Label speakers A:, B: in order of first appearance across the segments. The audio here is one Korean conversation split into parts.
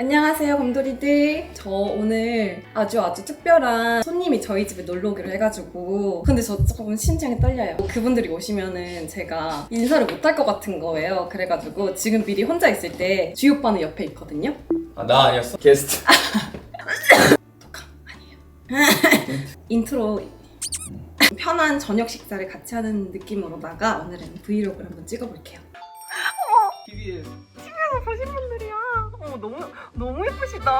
A: 안녕하세요, 곰도리들. 저 오늘 아주 특별한 손님이 저희 집에 놀러 오기로 해가지고, 근데 저 조금 심장이 떨려요. 그분들이 오시면은 제가 인사를 못할 것 같은 거예요. 그래가지고 지금 미리 혼자 있을 때 주희 오빠는 옆에 있거든요.
B: 아, 나 아니었어? 게스트.
A: 독감 아니에요. 인트로. 편한 저녁 식사를 같이 하는 느낌으로다가 오늘은 브이로그를 한번 찍어볼게요.
B: TV에
A: TV에서 보신 분들이야. 너무 예쁘시다.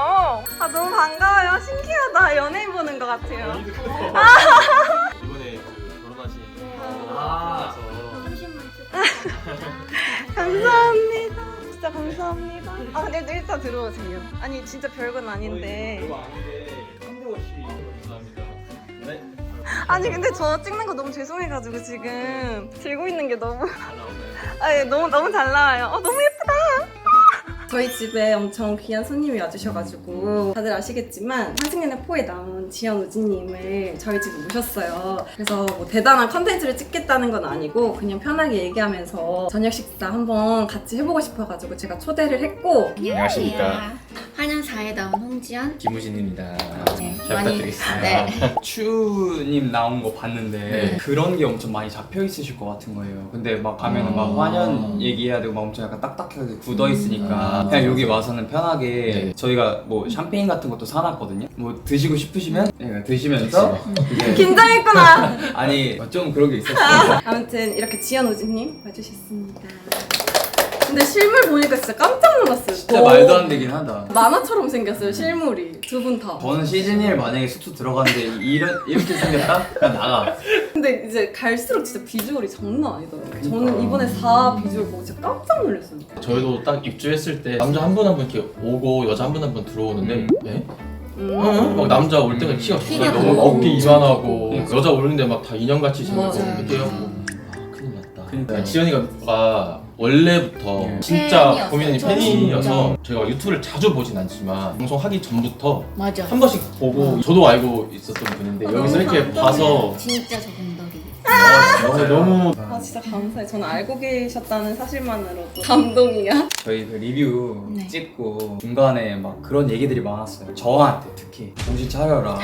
A: 아, 너무 반가워요. 신기하다. 연예인 보는 것 같아요.
B: 이번에 결혼하신
A: 감사합니다. 진짜 감사합니다. 아, 근데 일단 들어오세요. 아니, 진짜 별건 아닌데.
B: 별거 아닌데 한대호 씨 감사합니다. 네?
A: 아니, 근데 저 찍는 거 너무 죄송해가지고 지금 들고 있는 게 너무
B: 잘 나오나요?
A: 아, 예, 너무 잘 나와요. 너무 예쁘다. 저희 집에 엄청 귀한 손님이 와주셔가지고 다들 아시겠지만 한승연의 포에 나온 지연 우진님을 저희 집에 모셨어요. 그래서 뭐 대단한 컨텐츠를 찍겠다는 건 아니고 그냥 편하게 얘기하면서 저녁 식사 한번 같이 해보고 싶어가지고 제가 초대를 했고.
C: 안녕하십니까.
D: 한양사에 나온 홍지연.
C: 김우진입니다.
D: 네,
C: 잘
D: 많이-
C: 부탁드리겠습니다.
D: 네.
B: 추님 나온 거 봤는데
C: 네.
B: 그런 게 엄청 많이 잡혀 있으실 것 같은 거예요. 근데 막 가면은 막 화년 얘기해야 되고 막 엄청 약간 딱딱하게 굳어 있으니까 그냥 여기 와서는 편하게
C: 네.
B: 저희가 뭐 샴페인 같은 것도 사놨거든요. 뭐 드시고 싶으시면 드시면서 이제
A: 긴장했구나.
B: 아니 좀 그런 게 있었어요.
A: 아무튼 이렇게 지연 우진님 와주셨습니다. 근데 실물 보니까 진짜 깜짝 놀랐어요.
B: 진짜 말도 안 되긴 하다.
A: 만화처럼 생겼어요, 실물이. 두 분 다.
B: 저는 시즌 1 만약에 숙소 들어갔는데 이렇게 생겼다? 그냥 나가.
A: 근데 이제 갈수록 진짜 비주얼이 장난 아니더라고요. 저는 이번에 4 비주얼 보고 진짜 깜짝 놀랐어요.
C: 저희도 딱 입주했을 때 남자 한 분 한 분 이렇게 오고 여자 한 분 한 분 들어오는데 네? 막 남자 올 때가 키가
D: 키가
C: 너무
D: 크고
C: 어깨 이만하고
B: 그러니까.
C: 여자 오는데 막 다 인형같이 생겼고
A: 맞아요.
C: 이렇게 하고 큰일 났다.
B: 그러니까요.
C: 지연이가 원래부터 진짜
D: 팬이었어요.
C: 고민이
D: 저
C: 팬이어서 제가 유튜브를 자주 보진 않지만 방송하기 전부터
D: 맞아.
C: 한 번씩 보고 저도 알고 있었던 분인데 여기서
A: 너무
C: 이렇게
A: 감동이야.
C: 봐서
D: 진짜 저 곰돌이.
C: 너무
A: 아, 진짜 감사해요. 저는 알고 계셨다는 사실만으로도 감동이야.
B: 저희 그 리뷰
D: 네.
B: 찍고 중간에 막 그런 얘기들이 많았어요. 저한테 특히 정신 차려라.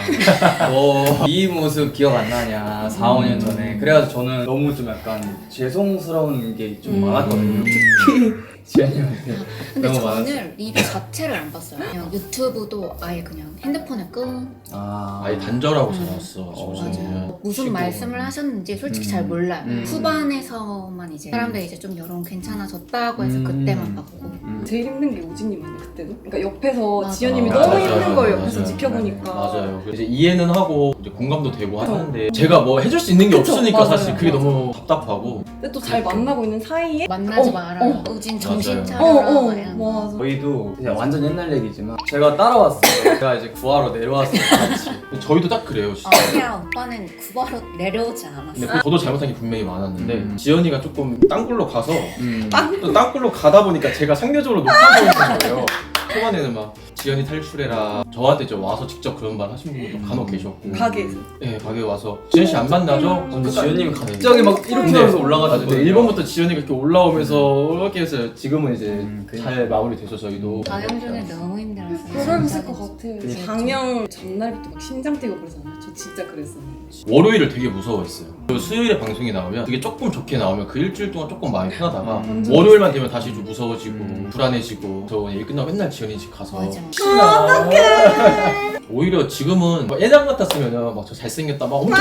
B: 이 모습 기억 안 나냐 4, 5년 전에. 그래가지고 저는 너무 좀 약간 죄송스러운 게 좀 많았거든요. 특히 지연이한테
D: 근데
B: 너무
D: 저는
B: 많았어요.
D: 리뷰 자체를 안 봤어요. 그냥 유튜브도 아예 그냥 핸드폰을 끈.
C: 아예 단절하고 살았어.
D: 맞아요. 무슨
B: 쉬고.
D: 말씀을 하셨는지 솔직히 잘 몰라요.
B: 음.
D: 후반에서만 이제 사람들이 이제 좀 여론 괜찮아졌다고 해서 그때만 봤고.
A: 제일 힘든 게 우진님 아니에요, 그때도? 그러니까 옆에서
D: 맞아.
A: 지연님이
D: 맞아,
A: 너무
D: 맞아,
A: 힘든 거예요, 옆에서
C: 맞아요.
A: 지켜보니까.
C: 맞아요. 이제 이해는 하고 이제 공감도 되고 하는데 제가 뭐 해줄 수 있는 게
A: 그쵸,
C: 없으니까
A: 맞아요.
C: 사실 그게
A: 맞아요.
C: 너무 답답하고.
A: 근데 또 잘 만나고 있는 사이에
D: 만나지
A: 어,
D: 마라. 우진 정신
C: 맞아요.
D: 차려라. 막 이런 거.
A: 맞아.
B: 저희도 그냥 완전 옛날 얘기지만 제가 따라왔어요. 제가 이제 구하러 내려왔어요. 같이.
C: 저희도 딱 그래요. 진짜.
D: 야 오빠는 구하러 내려오지 않았어.
C: 근데 저도 잘못한 게 분명히 많았는데 지연이가 조금 땅굴로 가서
B: 음.
C: 또 땅굴로 가다 보니까 제가 상대적으로 높아 보이는 거예요. 초반에는 막 지연이 탈출해라. 저한테 이제 와서 직접 그런 말 하신 분들도 간혹 계셨고.
A: 가게에서.
C: 네, 가게 와서 지연 씨 안 만나죠?
B: 근데 지연님이 갑자기 막 이렇게 하면서 올라가지고
C: 근데 1번부터 지연이가 이렇게 올라오면서 이렇게 해서 지금은 이제
B: 그러니까.
C: 잘 마무리돼서 저희도
D: 방영 중에 너무 힘들었어요.
A: 그랬을 것 같아요.
B: 그쵸.
A: 방영 전날부터 막 심장 뛰고 그러잖아요. 저 진짜 그랬어요.
C: 월요일을 되게 무서워했어요. 그 수요일에 방송이 나오면 되게 조금 좋게 나오면 그 일주일 동안 조금 마음이 편하다가 월요일만 되면 다시 좀 무서워지고 불안해지고 저 일 끝나고 맨날 지연이 집 가서
D: 맞아.
C: 어떡해. 오히려 지금은 막 애장 같았으면 막 저 잘생겼다 막 엄청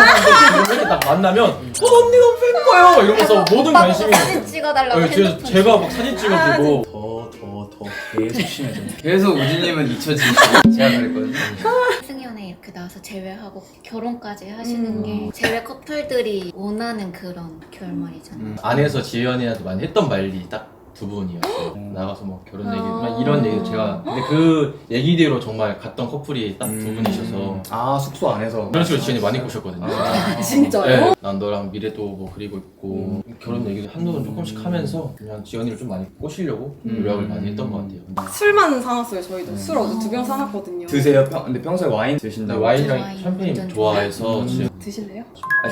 C: 이렇게 딱 만나면 언니 너무 팬거예요 이러면서 모든 관심이
D: 사진 찍어달라고
C: 네,
D: 핸드폰
C: 제가 막 사진 찍어주고
B: 더 계속 심해져. 계속 우진님은 잊혀지시고 제가 그랬거든요.
D: 승연에 이렇게 나와서 제외하고 결혼까지 하시는 게 제외 커플들이 원하는 그런 결말이잖아요.
C: 안에서 지연이한테 많이 했던 말이 딱 두 분이었어요. 나가서 뭐 결혼 얘기, 막 이런 얘기 제가 근데 그 얘기대로 정말 갔던 커플이 딱 두 분이셔서
B: 아 숙소 안에서
C: 그런 식으로 지연이 많이 꼬셨거든요.
A: 진짜요?
C: 네, 난 너랑 미래도 뭐 그리고 있고 결혼 얘기도 한두 번 조금씩 하면서 그냥 지연이를 좀 많이 꼬시려고 노력을 많이 했던 것 같아요.
A: 술만 사놨어요, 저희도. 술 어제 2병 사놨거든요.
B: 드세요? 근데 평소에 와인
C: 근데
B: 드신다고?
C: 와인이랑
D: 와인
C: 샴페인
D: 완전
C: 좋아해서 지금
A: 드실래요?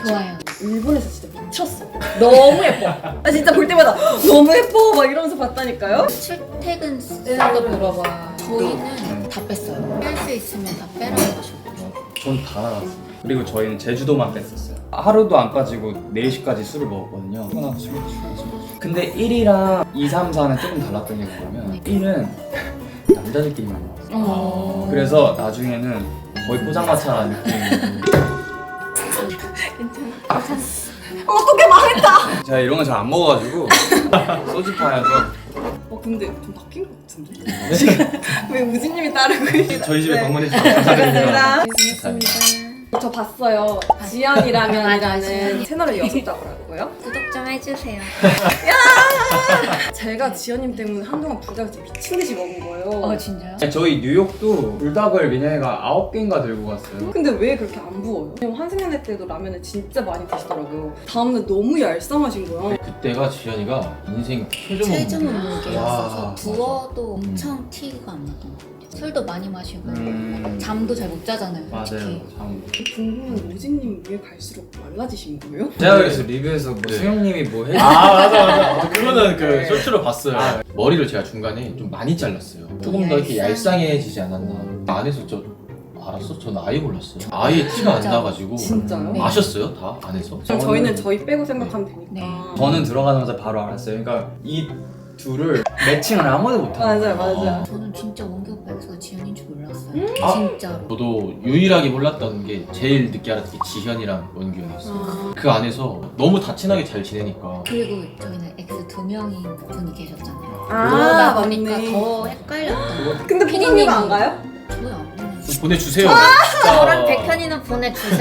D: 좋아요.
A: 일본에서 진짜 미쳤어. 너무 예뻐. 아 진짜 볼 때마다 너무 예뻐 막 이러면서 봤다니까요.
D: 출퇴근 쓸거 물어봐. 저희는 다 뺐어요. 뺄 수 있으면 다 빼라고 하셨고.
B: 전 다 나갔어요. 그리고 저희는 제주도만 뺐었어요. 하루도 안 빠지고 4시까지 술을 먹었거든요. 피곤하고 술 마시고. 근데 1이랑 2, 3, 4는 조금 달랐던 게 뭐냐면 1은 남자들끼리만 먹었어요. 그래서 나중에는 거의 포장마차 느낌이고
A: 어떻게 망했다.
B: 제가 이런 거 잘 안 먹어가지고 소주파여서
A: 근데 좀 바뀐 것 같은데? 지금 왜 우진님이 따르고 계시죠?
C: 저희 집에
A: 네.
C: 방문해주셔서 감사드립니다.
A: 고맙습니다. 저 봤어요. 지연이라면이라는 채널을 여셨다고요?
D: 구독 좀 해주세요.
A: 제가 지연님 때문에 한동안 불닭을 진짜 미친 듯이 먹은 거예요.
D: 진짜요?
B: 저희 뉴욕도 불닭을 민영이가 9개인가 들고 갔어요.
A: 근데 왜 그렇게 안 부어요? 왜냐면 환승연애 때도 라면을 진짜 많이 드시더라고요. 다음날 너무 얄쌍하신 거예요.
C: 그때가 지연이가 인생 최저
D: 체중
C: 몸무게.
D: 몸무게였어서
C: 와.
D: 부어도 엄청 티가 안 났던 것 같아요. 술도 많이 마시고 잠도 잘 못 자잖아요.
B: 맞아요.
D: 솔직히.
A: 궁금한 오진님 왜 갈수록 말라지신 거예요?
B: 제가 그래서 리뷰에서 뭐
C: 네.
B: 수영님이 뭐 해?
C: 맞아. 그거는 그
A: 네.
C: 쇼츠로 봤어요. 머리를 제가 중간에 좀 많이 잘랐어요. 조금 더 이렇게 얄쌍해지지 않았나. 안에서 알았어? 저는 아예 몰랐어요. 아예 티가 안
D: 진짜.
C: 나가지고.
A: 진짜요?
D: 네.
C: 아셨어요? 다 안에서?
A: 그럼 저희는 저희 빼고 생각하면 되니까.
D: 네.
B: 저는 들어가자마자 바로 알았어요. 그러니까 이 둘을 매칭을 아무도 못하는
A: 맞아요.
D: 저는 진짜 원기 오빠에서 지연인 줄 몰랐어요.
C: 아.
D: 진짜로.
C: 저도 유일하게 몰랐던 게 제일 늦게 알았던 게 지현이랑 원규현이었어요. 그 안에서 너무 다 친하게 잘 지내니까.
D: 그리고 저희는 X 2명인 분이 계셨잖아요.
A: 아,
D: 그러다 보니까
A: 맞네.
D: 더 헷갈렸던 거.
A: 근데 부모님 안 가요?
D: 저희 안 보내요.
C: 보내주세요.
D: 저랑 백현이는 보내주세요.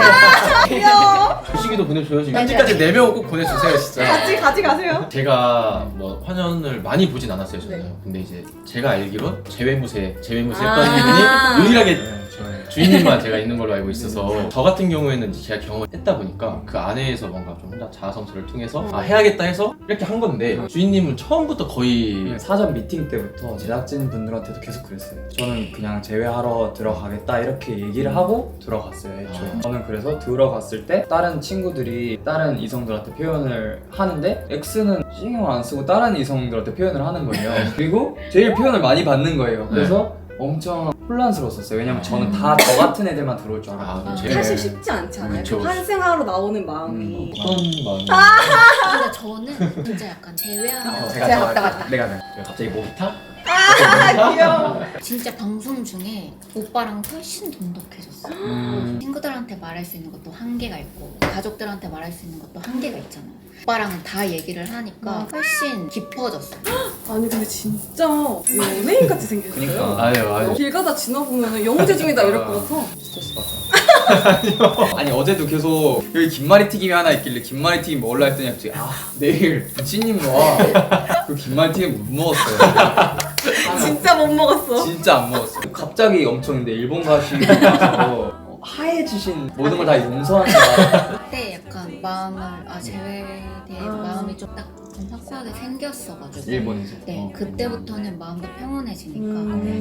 A: 귀여워.
C: 주식이도 보내줘요. 지금
D: 네,
C: 현지까지 4명 꼭 보내주세요 진짜.
A: 같이 가세요.
C: 제가 뭐 화년을 많이 보진 않았어요 저는.
A: 네.
C: 근데 이제 제가 알기로 재외무새 했던
A: 아.
C: 분이 유일하게
B: 네, 저희
C: 주인님만 제가 있는 걸로 알고 있어서 저 같은 경우에는 제가 경험을 했다 보니까 그 안에서 뭔가 좀 혼자 자아성찰을 통해서 해야겠다 해서 이렇게 한 건데 주인님은 처음부터 거의
B: 사전 미팅 때부터 제작진 분들한테도 계속 그랬어요. 저는 그냥 제외하러 들어가겠다 이렇게 얘기를 하고 들어갔어요. 애초에. 저는 그래서 들어갔을 때 다른 친구들이 다른 이성들한테 표현을 하는데 X는 신경 안 쓰고 다른 이성들한테 표현을 하는 거예요. 그리고 제일 표현을 많이 받는 거예요. 그래서 엄청 혼란스러웠었어요. 왜냐면 저는 다 저 같은 애들만 들어올 줄 알았거든요.
C: 아,
A: 사실 쉽지 않지 않아요?
C: 그쵸.
A: 그 환승하러 나오는 마음이.
C: 어떤 마음이
D: 근데 저는 진짜 약간 제외하는
A: 제가 왔다 갔다.
B: 내가
C: 갑자기 모타?
A: 아 귀여워.
D: 진짜 방송 중에 오빠랑 훨씬 돈독해졌어. 친구들한테 말할 수 있는 것도 한계가 있고 가족들한테 말할 수 있는 것도 한계가 있잖아. 오빠랑 다 얘기를 하니까 훨씬 깊어졌어.
A: 아니 근데 진짜 연예인 같이 생겼어요.
B: 그러니까.
C: 아유
A: 길 가다 지나보면 영재 중이다 이럴 것 같아.
B: 스트레스 받아. 아니 어제도 계속 여기 김말이 튀김이 하나 있길래 김말이 튀김 먹으려 했더니 갑자기 내일 부치님 와. 그 김말이 튀김 못 먹었어요.
A: 진짜 못 먹었어.
B: 진짜 안 먹었어. 갑자기 엄청 근데 일본 가시면서 하얘지신 모든 걸 다 용서한다.
D: 그때 약간 마음을 제외에 대해 마음이 좀 확고하게 생겼어가지고
B: 일본에서.
D: 네 그때부터는 마음도 평온해지니까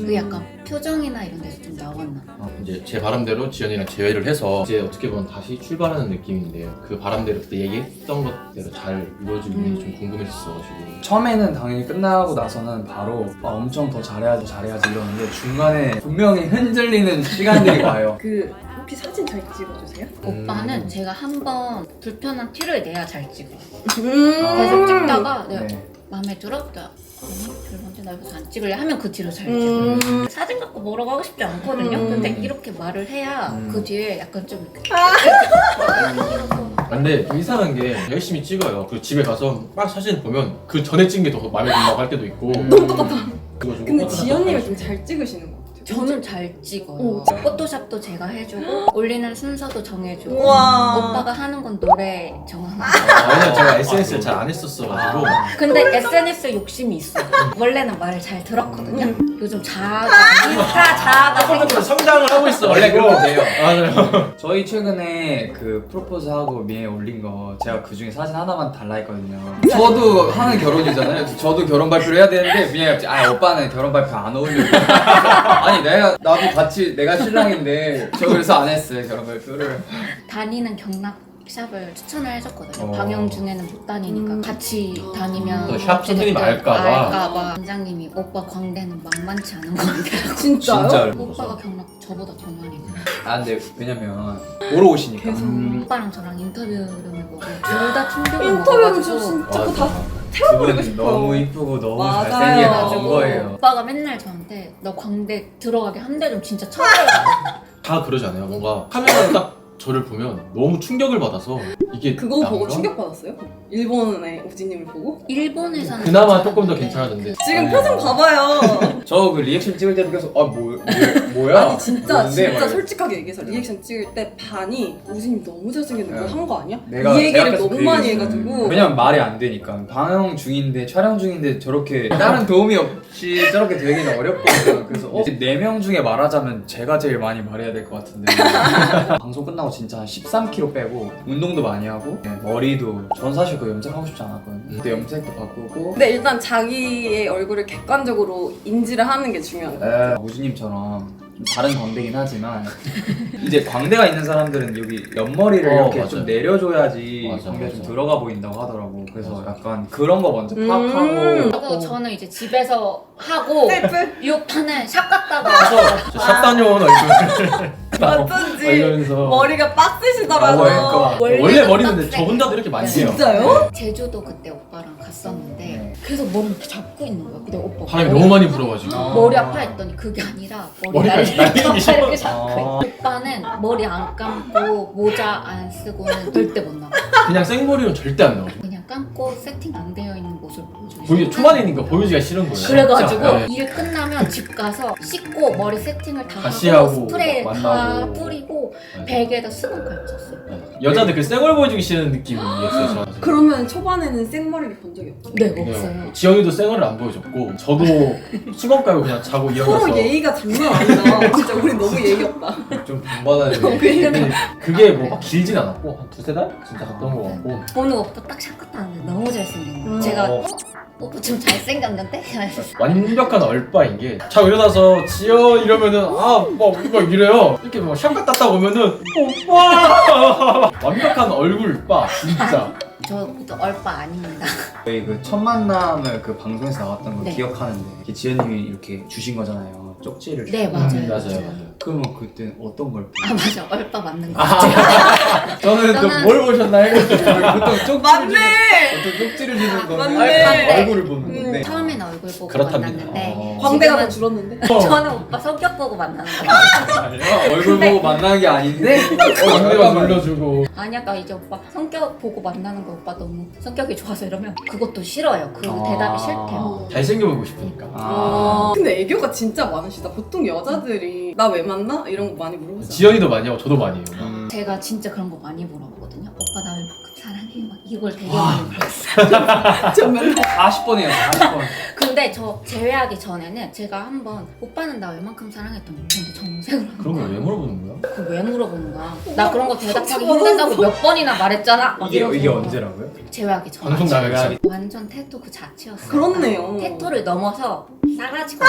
D: 그 약간 표정이나 이런 데서 좀 나왔나.
C: 이제 제 바람대로 지연이랑 재회를 해서 이제 어떻게 보면 다시 출발하는 느낌인데요. 그 바람대로 그때 얘기했던 것대로 잘 이루어지는지 좀 궁금했었어가지고.
B: 처음에는 당연히 끝나고 나서는 바로 엄청 더 잘해야지 이러는데 중간에 분명히 흔들리는 시간들이 와요.
A: 그 혹시 사진 잘 찍어주세요?
D: 오빠는 제가 한번 불편한 티를 내야 잘 찍어.
A: 음.
D: 계속 찍다가 내가
B: 네.
D: 마음에 들어? 아니 별로 언제 날 여기서 안 찍을래? 하면 그 뒤로 잘 찍어. 사진 갖고 뭐라고 하고 싶지 않거든요. 근데 이렇게 말을 해야 그 뒤에 약간 좀
C: 근데 좀 이상한 게 열심히 찍어요. 그 집에 가서 막 사진 보면 그 전에 찍은 게 더 마음에 든다고 할 때도 있고.
A: 너무 똑같아.
C: 그거 좀
A: 근데
C: 똑같다.
A: 지연님이 좀 잘 찍으시는 것 같아요.
D: 저는 잘 찍어요.
A: 오.
D: 포토샵도 제가 해주고 올리는 순서도 정해주고
A: 우와.
D: 오빠가 하는 건 노래 정하는 거.
C: 왜냐면 제가 SNS를 잘 안 했었어가지고.
D: 근데 SNS 욕심이 있어. 원래는 말을 잘 들었거든요. 요즘 자아가 인스타 자아가 생겨.
C: 성장을 하고 있어.
B: 원래
C: 그리고.
B: 그렇게 돼요.
C: 맞아요.
B: 저희 최근에 그 프로포즈하고 미에 올린 거 제가 그 중에 사진 하나만 달라 했거든요. 저도 하는 결혼이잖아요. 저도 결혼 발표를 해야 되는데 미에 갑자기 오빠는 결혼 발표 안 어울려. 아니 나도 같이 내가 신랑인데 저 그래서 안 했어요 그런 발표를.
D: 다니는 경락샵을 추천을 해줬거든요.
C: 어.
D: 방영 중에는 못 다니니까 같이 다니면
C: 또 샵 선생님 알까봐.
D: 원장님이 오빠 광대는 만만치 않은 건데.
A: 진짜요?
B: 진짜로.
D: 오빠가 경락 저보다 더 많이 해요.
B: 아 근데 왜냐면 보러 오시니까.
D: 오빠랑 저랑 인터뷰를 보고 둘 다 충격을
A: 인터뷰는
D: 먹어가지고
A: 저 진짜 그거
B: 맞아.
A: 다 태워버리고
B: 그분은
A: 싶어요.
B: 너무 이쁘고 너무
A: 맞아요.
B: 잘생겨 나온
A: 가지고.
B: 거예요.
D: 오빠가 맨날 저한테 너 광대 들어가게 한 대 좀 진짜 쳐줘요.
C: 다 그러지 않아요? 뭔가 카메라로 딱 저를 보면 너무 충격을 받아서 이게
A: 그거 보고
C: 난가?
A: 충격받았어요? 일본의 우지님을 보고?
D: 일본에서는
C: 그나마
D: 괜찮았는데
C: 조금 더 괜찮아졌는데
A: 지금
B: 네.
A: 표정 봐봐요.
B: 저 그 리액션 찍을 때도 계속 뭐야?
A: 아니 진짜
B: 뭔데?
A: 진짜
B: 막
A: 솔직하게 얘기해서 리액션 찍을 때 반이 우진님 너무 잘생겼는 걸
B: 네.
A: 한 거 아니야?
B: 내가
A: 이 얘기를
B: 제약해서
A: 너무
B: 그
A: 많이
B: 얘기했어요.
A: 해가지고
B: 왜냐면 말이 안 되니까 방영 중인데 촬영 중인데 저렇게 다른 도움이 없이 저렇게 되기는 어렵거든요. 그래서 4명 중에 말하자면 제가 제일 많이 말해야 될 것 같은데 방송 끝나고 진짜 한 13kg 빼고 운동도 많이 하고 네, 머리도 전 사실 그 염색하고 싶지 않았거든요. 그때 염색도 바꾸고
A: 근데 일단 자기의 얼굴을 객관적으로 인지를 하는 게 중요한 거예요.
B: 우주님처럼 좀 다른 광대긴 하지만 이제 광대가 있는 사람들은 여기 옆머리를 이렇게
C: 맞아요.
B: 좀 내려줘야지
C: 맞아,
B: 광대가 좀
C: 맞아.
B: 들어가 보인다고 하더라고. 그래서
C: 맞아.
B: 약간 그런 거 먼저 파악하고
D: 그리고 저는 이제 집에서 하고
A: 셀프?
D: 이 오빠는 샵 갔다 와서
C: 샵 다녀온 얼굴
A: 어쩐지
C: 이러면서
A: 머리가 빡세시더라고요.
B: 그러니까.
C: 원래 머리는 근데 저 혼자도 이렇게 많이 해요.
A: 진짜요?
D: 제주도 그때 오빠랑 갔었는데
B: 네.
D: 계속 머리 이렇게 잡고 있는 거야. 근데 오빠
C: 바람이 너무 많이 불어가지고
D: 머리 아파 했더니 그게 아니라 머리
C: 머리가 날리기
D: 날리기
C: 싫어.
D: 이렇게 잡고 있어. 오빠는 머리 안 감고 모자 안 쓰고는 절대 못 나가.
C: 그냥 생머리는 절대 안 나오죠.
D: 그냥 감고 세팅 안 되어 있는 모습을 보여주고
C: 보기 초반이니까 보여주기가 싫은 거예요.
D: 그래가지고
C: 네.
D: 일 끝나면 집 가서 씻고 머리 세팅을 다
C: 다시
D: 하고
C: 하고
D: 스프레이 다
C: 만나고.
D: 뿌리고
C: 네.
D: 베개에다 수건 걸쳤어요.
C: 네. 여자들 그 생얼 보여주기 싫은 느낌이었어요. 저한테.
A: 그러면 초반에는 생머리를 본 적이 없어요.
D: 네,
C: 네.
D: 없어요.
C: 지영이도 생얼을 안 보여줬고 저도 수건 깔고 그냥 자고 일어나서
A: 서로 예의가 장난 아니다. 진짜 우리 너무 예의 없다.
B: 좀 본받아야 돼.
C: 근데 그게 뭐 막 길진 않았고 한 2-3달? 진짜 갔던 거 같고
D: 오늘 오빠 딱 샵 갔다 왔는데 너무 잘생긴 거예요.
A: 음.
D: 제가
C: 어,
D: 오빠 좀 잘생겼는데?
C: 완벽한 얼빠인 게 자고 일어나서 지여 이러면은 막 이래요. 이렇게 막 샵 갔다 왔다 오면은 오빠 완벽한 얼굴빠 진짜.
D: 저도 얼빠 아닙니다.
B: 저희 그 첫 만남을 그 방송에서 나왔던 거
D: 네.
B: 기억하는데 이렇게 지연님이 이렇게 주신 거잖아요. 쪽지를.
D: 네, 맞아요.
C: 맞아요.
B: 그러면 그때 어떤 걸
D: 아 맞아, 얼빠 맞는 거 같아요.
B: 저는 또
D: 저는-
B: 뭘 보셨나요? 보통 쪽지를
A: 맞네!
B: 보통 쪽지를 주는 거는
A: 맞네.
B: 얼굴을 보는 건데.
D: 처음에는 얼굴 보고
C: 그렇답니다.
D: 만났는데
A: 광대가 더
D: 지금은
A: 줄었는데?
D: 저는 오빠 성격 보고 만나는 거예요.
B: 얼굴 보고 만나는 게 아닌데
C: 광대가 눌러주고
D: 아니야, 나 이제 오빠 성격 보고 만나는 거 오빠 너무 성격이 좋아서 이러면 그것도 싫어요. 그
B: 아.
D: 대답이 싫대요.
C: 잘생겨 보이고 싶으니까.
A: 근데 애교가 진짜 많으시다. 보통 여자들이 나 왜 만나? 이런 거 많이 물어보잖아.
C: 지연이도 많이 하고 저도 많이 해요.
D: 제가 진짜 그런 거 많이 물어보거든요. 오빠 나 얼마큼 사랑해? 막 이걸 되게 많이 물어봤어요.
A: 저 맨날
B: 40번이에요. 40번.
D: 근데 저 제외하기 전에는 제가 한번 오빠는 나 얼만큼 사랑했던 거 근데 정색을 하는
C: 그런 걸 왜 물어보는 거야?
D: 그걸 왜 물어보는 거야? 나 그런 거 대답하기 힘들다고 몇 번이나 말했잖아. 막
B: 이게
D: 이러면서.
B: 언제라고요?
D: 제외하기 전에
C: 방송 나가기 전.
D: 완전 테토 그 자체였어요.
A: 그렇네요.
D: 테토를 넘어서 싸가지고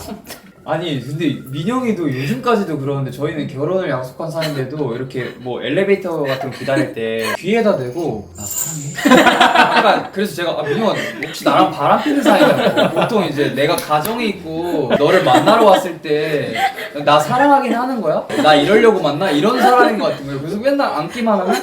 D: 진짜.
B: 아니 근데 민영이도 요즘까지도 그러는데 저희는 결혼을 약속한 사이인데도 이렇게 뭐 엘리베이터 같은 거 기다릴 때 귀에다 대고 나 사랑해? 약간 그래서 제가 민영아 혹시 나랑 바람 피는 사이냐? 보통 이제 내가 가정이 있고 너를 만나러 왔을 때 나 사랑하긴 하는 거야? 나 이러려고 만나? 이런 사람인 것 같은 거예요. 그래서 맨날 안기만 하면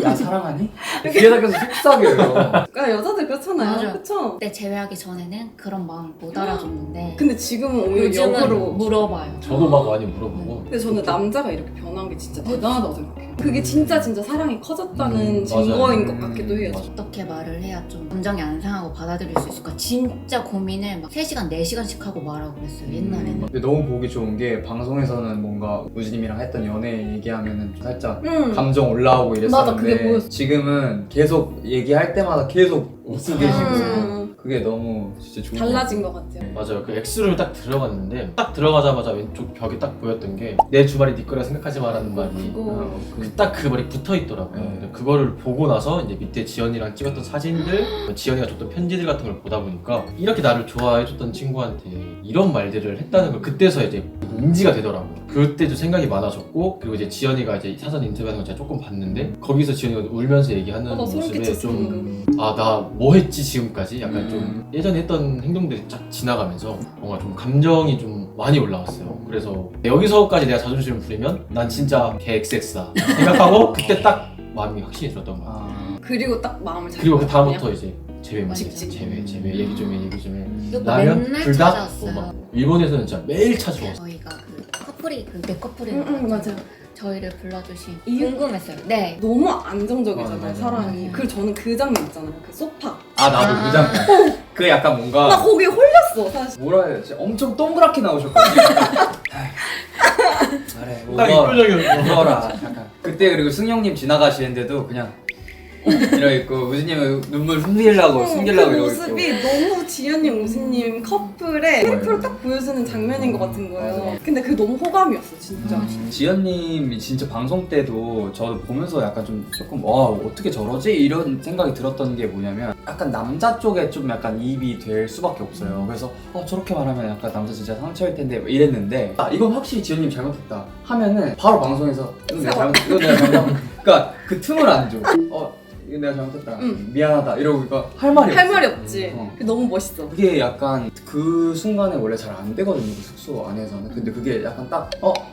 B: 나 사랑하니? 귀에다 계속 속삭여요.
A: 그러니까 여자들 그렇잖아요.
D: 맞아.
A: 그쵸?
D: 그때 제외하기 전에는 그런 마음을 못 알아줬는데
A: 근데 지금은 오히려
D: 요즘은
A: 역으로
D: 물어봐요.
C: 저도 막 많이 물어보고.
A: 근데 저는 남자가 이렇게 변한 게 진짜 대단하다고 생각해요. 그게 진짜 사랑이 커졌다는
C: 맞아요.
A: 증거인 것 같기도 해요.
D: 어떻게 말을 해야 좀 감정이 안 상하고 받아들일 수 있을까? 진짜 고민을 막 3시간, 4시간씩 하고 말하고 그랬어요, 옛날에는.
B: 근데 너무 보기 좋은 게 방송에서는 뭔가 우진님이랑 했던 연애 얘기하면은 살짝 감정 올라오고
A: 맞아, 그게
B: 이랬었는데
A: 보였어.
B: 지금은 계속 얘기할 때마다 계속 웃고 계시고 그게 너무 진짜 좋은
A: 달라진 것 같아요.
C: 맞아요. 그 X룸에 딱 들어갔는데 딱 들어가자마자 왼쪽 벽에 딱 보였던 게 내 주말이 네 거라 생각하지 마라는 말이
A: 그거
C: 딱 그 말이 붙어 있더라고요. 근데 그거를 보고 나서 이제 밑에 지연이랑 찍었던 사진들, 지연이가 줬던 편지들 같은 걸 보다 보니까 이렇게 나를 좋아해줬던 친구한테 이런 말들을 했다는 걸 그때서 이제 인지가 되더라고요. 그때 좀 생각이 많아졌고, 그리고 이제 지연이가 이제 사전 인터뷰하는 걸 제가 조금 봤는데 거기서 지연이가 울면서 얘기하는
A: 나 소름
C: 모습에
A: 끼쳤어,
C: 좀 아, 나 뭐 했지 지금까지? 약간 좀 예전에 했던 행동들이 쫙 지나가면서 뭔가 좀 감정이 좀 많이 올라왔어요. 그래서 여기서까지 내가 자존심을 부리면 난 진짜 개 XX다 생각하고 그때 딱 마음이 확신이 들었던 거야.
A: 그리고 딱 마음을 잘
C: 그리고 그
A: 먹었거든요.
C: 다음부터 이제 제외만
A: 직진.
C: 제외 얘기 좀 해 얘기 좀 해.
D: 오빠
C: 라면,
D: 맨날
C: 불닭,
D: 찾아왔어요.
C: 뭐 막 일본에서는 진짜 매일 찾아왔어.
D: 저희가 그 커플이 내 커플이
A: 맞아요.
D: 저희를 불러주신
A: 이유?
D: 궁금했어요. 네.
A: 너무 안정적이잖아요,
B: 맞아.
A: 사람이. 그리고 저는 그 장면 있잖아요, 그 소파.
B: 아 나도 그 장면. 그 약간
A: 나
B: 뭔가
A: 거기 홀렸어, 사실.
B: 뭐라 해야 되지? 엄청 동그랗게 나오셨거든요. 그래
C: 딱 이 표정이었어.
B: 울어라. 약간 그때 그리고 승용님 지나가시는데도 그냥 이러고 있고 우진님은 눈물 숨기려고
A: 그
B: 이러고 있고.
A: 모습이 너무 지연님, 우진님 커플의 캠프를 딱 보여주는 장면인 것 같은 거예요.
B: 맞아요.
A: 근데 그게 너무 호감이었어, 진짜.
B: 지연님이 진짜 방송 때도 저도 보면서 약간 좀 조금 와 어떻게 저러지? 이런 생각이 들었던 게 뭐냐면 약간 남자 쪽에 좀 약간 이입이 될 수밖에 없어요. 그래서 저렇게 말하면 약간 남자 진짜 상처일 텐데 뭐 이랬는데 이건 확실히 지연님 잘못했다 하면은 바로 방송에서 이건 내가 잘못 이건 내가 잘못 그러니까 그 틈을 안 줘. 이거 내가 잘못했다. 미안하다. 이러고 이거 할 말이
A: 할
B: 없어.
A: 말이 없지. 그게 너무 멋있어.
B: 그게 약간 그 순간에 원래 잘 안 되거든요. 그 숙소 안에서는. 근데 그게 약간 딱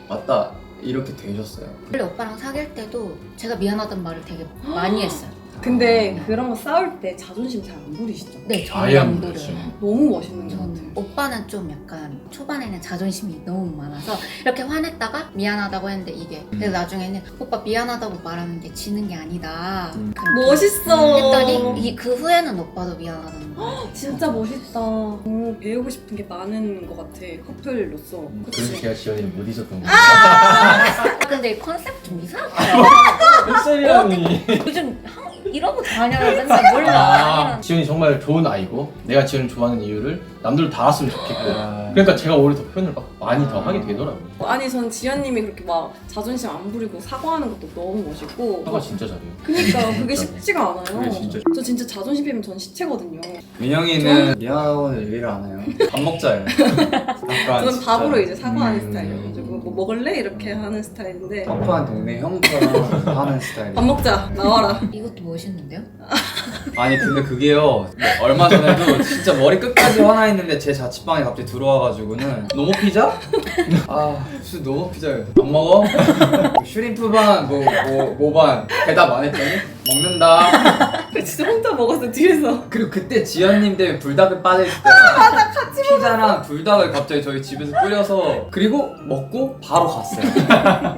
B: 맞다. 이렇게 되셨어요.
D: 원래 오빠랑 사귈 때도 제가 미안하단 말을 되게 많이 했어요.
A: 근데 그런 거 싸울 때 자존심 잘 안 부리시죠?
D: 네,
C: 아예
D: 저는
C: 안
D: 안
C: 부르죠.
D: 부려요.
A: 너무 멋있는 것 같아요.
D: 저는 오빠는 좀 약간 초반에는 자존심이 너무 많아서 이렇게 화냈다가 미안하다고 했는데 이게 근데 나중에는 오빠 미안하다고 말하는 게 지는 게 아니다. 그렇게
A: 멋있어.
D: 했더니 그 후에는 오빠도 미안하다는 거.
A: 진짜 멋있다. 너무 배우고 싶은 게 많은 것 같아, 커플로서.
C: 그래서 제가 지연이를 못 잊었던 거예요.
D: 근데 이 컨셉 좀 이상하다.
C: 햇살이라니.
D: 요즘 이러고 다녀요. 맨날 몰라.
C: 지연이 정말 좋은 아이고 내가 지연을 좋아하는 이유를 남들도 다 알았으면 좋겠고 그러니까 제가 오히려 더 표현을 막 많이 더 하게 되더라고요.
A: 아니, 전 지연님이 그렇게 막 자존심 안 부리고 사과하는 것도 너무 멋있고.
C: 사과 진짜 잘해요.
A: 그니까 그게
C: 진짜.
A: 쉽지가 않아요.
C: 그게 진짜
A: 저 진짜 자존심 빼면 전 시체거든요.
B: 민영이는 미안하고는 얘기를 안 해요. 밥 먹자예요. 약간
A: 저는
B: 진짜
A: 밥으로 이제 사과하는 스타일이어가지고 뭐 먹을래? 이렇게 하는 스타일인데
B: 터프한 동네 형처럼 하는 스타일이에요.
A: 밥 먹자, 나와라.
D: 이것도 멋있는데요?
B: 아니 근데 그게요 얼마 전에도 진짜 머리 끝까지 화나 있는데 제 자취방에 갑자기 들어와가지고는 노모 피자? 무슨 노모 피자예요. 안 먹어? 슈림프 반, 뭐 반 대답 안 했더니 먹는다.
A: 진짜 혼자 먹었어, 뒤에서.
B: 그리고 그때 지연님 때문에 불닭을 빠져있을 때 맞아 같이 피자랑 불닭을 갑자기 저희 집에서 뿌려서 그리고 먹고 바로 갔어요.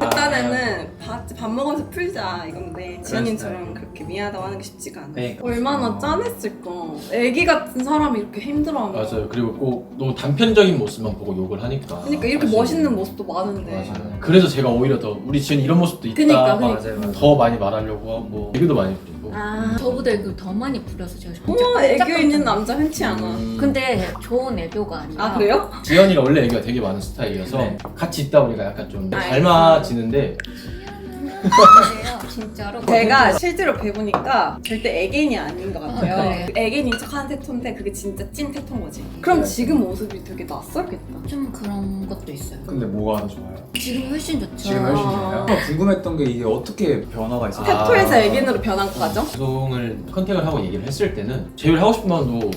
A: 일단에는 밥 먹으면서 풀자 이건데 지연님처럼 그렇게 미안하다고 하는 게 쉽지가 않아.
B: 그러니까.
A: 얼마나 짠했을까. 애기 같은 사람이 이렇게 힘들어하면.
C: 맞아요. 그리고 꼭 너무 단편적인 모습만 보고 욕을 하니까.
A: 그러니까 이렇게
C: 사실.
A: 멋있는 모습도 많은데.
C: 맞아요. 그래서 제가 오히려 더 우리 지연이 이런 모습도 있다.
A: 그니까.
B: 맞아요.
C: 더 많이 말하려고 하고 얘기도 많이 부리고.
D: 저보다 애교를 더 많이 부려서 제가 진짜
A: 애교
D: 깜짝
A: 있는
D: 깜짝
A: 남자 흔치 않아.
D: 근데 좋은 애교가 아니라
A: 아, 그래요?
C: 지연이가 원래 애교가 되게 많은 스타일이어서
B: 네.
C: 같이 있다 보니까 약간 좀
A: 아,
C: 닮아지는데
D: 그래요, 진짜로.
A: 제가 실제로 뵈보니까 절대 애견이 아닌 것 같아요.
D: 그래요?
A: 애견인 척하는 태토인데 그게 진짜 찐 태토인 거지. 그럼 지금 모습이 되게 낯설겠다.
D: 좀 그런 것도 있어요.
B: 근데 뭐가 더 좋아요?
D: 지금 훨씬 좋죠.
B: 지금 훨씬 좋아요? 궁금했던 게 이게 어떻게 변화가 있어요?
A: 태토에서 애견으로 변한 과정?
C: 방송을 컨택을 하고 얘기를 했을 때는 제일 하고 싶은 마음도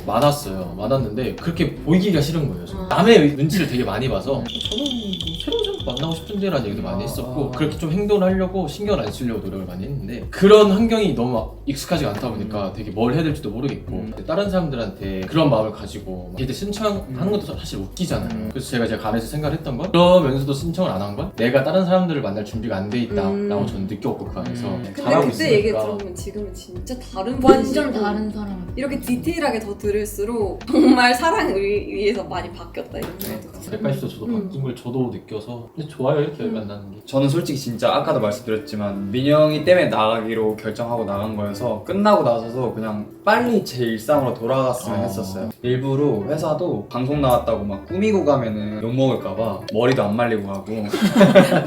C: 많았는데 그렇게 보이기가 싫은 거예요. 저는. 남의 눈치를 되게 많이 봐서 저는 뭐 새로운 사람 만나고 싶은데라는 얘기도 많이 했었고 그렇게 좀 행동을 하려고 신경을 안 쓰려고 노력을 많이 했는데 그런 환경이 너무 익숙하지가 않다 보니까 되게 뭘 해야 될지도 모르겠고 다른 사람들한테 그런 마음을 가지고 걔들 신청하는 것도 사실 웃기잖아요. 그래서 제가 간에서 생각을 했던 건 그러면서도 신청을 안 한 건 내가 다른 사람들을 만날 준비가 안 돼 있다라고 저는 느꼈고 그 안에서
A: 근데
C: 잘하고
A: 그때
C: 있으니까
A: 얘기 들어보면 지금은 진짜 다른
D: 완전
A: 분이시고
D: 다른 사람.
A: 이렇게 디테일하게 더 들을수록 정말 사랑을 위해서 많이 바뀌었다 이런 생각이 들었어요.
C: 180도 저도 바뀐 걸 저도 느껴서 근데 좋아요 이렇게 만나는 게
B: 저는 솔직히 진짜 아까도 말씀드렸지만 말씀드렸지만 민영이 때문에 나가기로 결정하고 나간 거여서 끝나고 나서도 그냥 빨리 제 일상으로 돌아갔으면 했었어요. 일부러 회사도 방송 나왔다고 막 꾸미고 가면은 욕먹을까봐 머리도 안 말리고 가고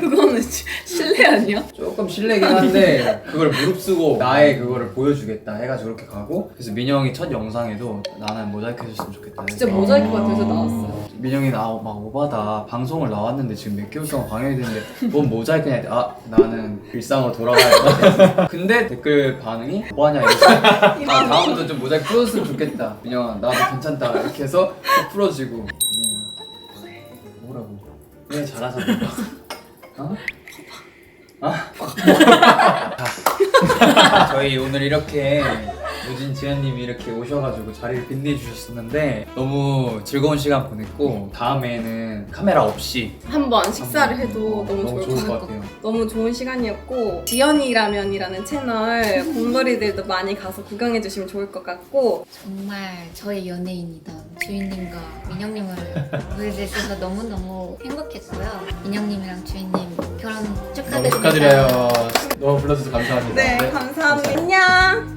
A: 그거는 실례 아니야?
B: 조금 실례긴 한데 그걸 무릅쓰고 나의 그거를 보여주겠다 해가지고 그렇게 가고, 그래서 민영이 첫 영상에도 나는 모자이크 해줬으면 좋겠다 해서
A: 진짜 모자이크가 돼서 나왔어요.
B: 민영이 나 막 오바다 방송을 나왔는데 지금 몇 개월 동안 방영이 됐는데 뭔 모자이크냐 했더니 아 나는 일상으로 돌아가야 돼. 근데 댓글 반응이 뭐하냐 이래서 아 다음부터 좀 모자이크 풀어줬으면 좋겠다 민영아 나도 괜찮다 이렇게 해서 또 풀어지고. 뭐라고? 왜 잘하잖아. 어? 아? 저희 오늘 이렇게 우진 지연님이 이렇게 오셔가지고 자리를 빛내주셨었는데 너무 즐거운 시간 보냈고, 다음에는 카메라 없이
A: 한번 식사를 해도 너무 좋을 것 같아요. 너무 좋은 시간이었고, 지연이라면이라는 채널 곰도리들도 많이 가서 구경해주시면 좋을 것 같고,
D: 정말 저의 연예인이던 주인님과 민영님을 보게 돼서 너무너무 행복했고요. 민영님이랑 주인님 결혼
C: 너무
D: 축하드립니다.
C: 축하드려요. 너무 불러주셔서 감사합니다.
A: 네, 감사합니다. 안녕.